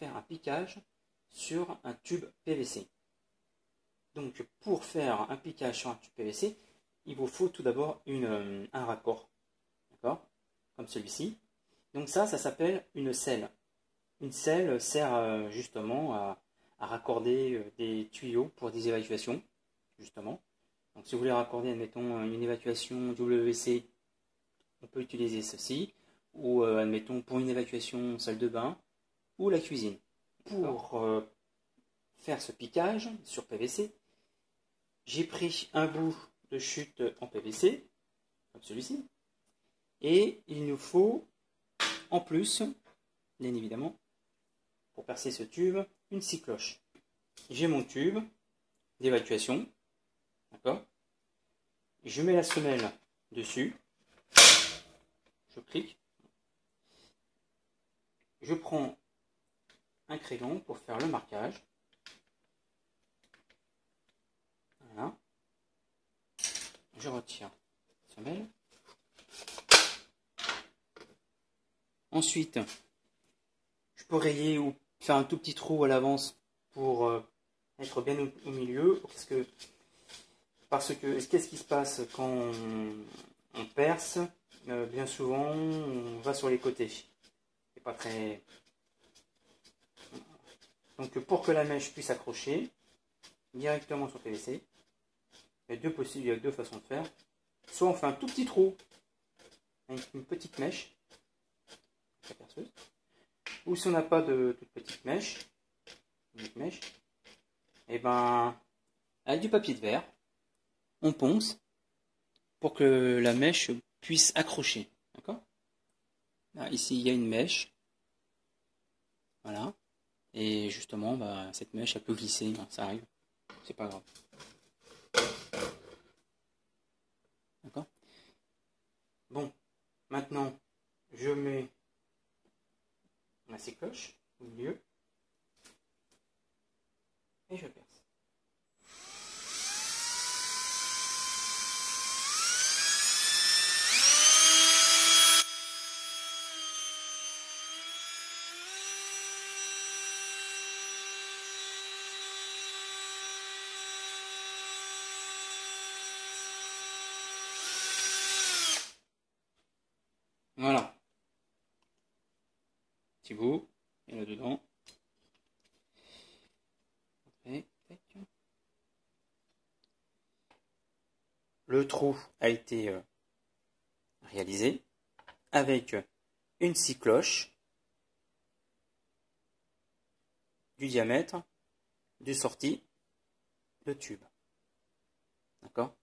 faire un piquage sur un tube PVC. Donc pour faire un piquage sur un tube PVC, il vous faut tout d'abord un raccord, d'accord, comme celui-ci. Donc ça s'appelle une selle. Une selle sert justement à raccorder des tuyaux pour des évacuations, justement. Donc si vous voulez raccorder, admettons, une évacuation WC, on peut utiliser ceci, ou admettons pour une évacuation salle de bain, ou la cuisine. Pour faire ce piquage sur PVC, j'ai pris un bout de chute en PVC, comme celui-ci, et il nous faut en plus, bien évidemment, pour percer ce tube, une scie cloche. J'ai mon tube d'évacuation, d'accord. Je mets la semelle dessus, je clique, je prends un crayon pour faire le marquage. Voilà. Je retire la semelle. Ensuite, je peux rayer ou faire un tout petit trou à l'avance pour être bien au milieu. Parce que qu'est-ce qui se passe quand on perce? Bien souvent, on va sur les côtés. C'est pas très... Donc pour que la mèche puisse accrocher directement sur PVC, il y a deux façons de faire. Soit on fait un tout petit trou avec une petite mèche, la perceuse, ou si on n'a pas de toute petite mèche, et ben avec du papier de verre, on ponce pour que la mèche puisse accrocher. D'accord? Ici, il y a une mèche. Voilà. Et justement, cette mèche, elle peut glisser. Ça arrive. C'est pas grave. D'accord? Bon. Maintenant, je mets ma scie cloche au milieu. Et je perce. Voilà. Petit bout. Et là-dedans. Le trou a été réalisé avec une scie cloche du diamètre de sortie de tube. D'accord?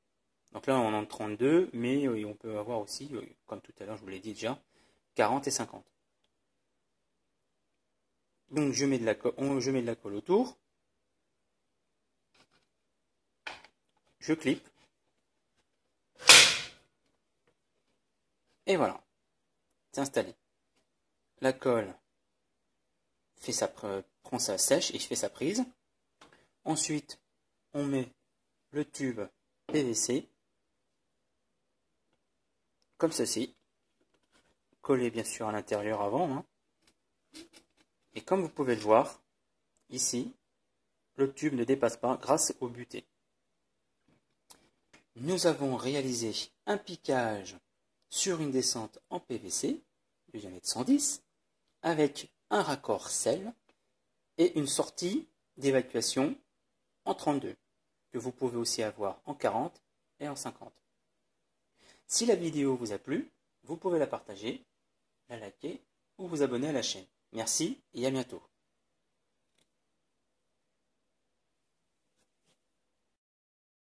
Donc là, on en a 32, mais on peut avoir aussi, comme tout à l'heure, je vous l'ai dit déjà, 40 et 50. Donc je mets de la colle autour. Je clip. Et voilà. C'est installé. La colle prend sa sèche et fait sa prise. Ensuite, on met le tube PVC comme ceci, collé bien sûr à l'intérieur avant. Hein. Et comme vous pouvez le voir, ici, le tube ne dépasse pas grâce au buté. Nous avons réalisé un piquage sur une descente en PVC de diamètre 110 avec un raccord selle et une sortie d'évacuation en 32 que vous pouvez aussi avoir en 40 et en 50. Si la vidéo vous a plu, vous pouvez la partager, la liker ou vous abonner à la chaîne. Merci et à bientôt.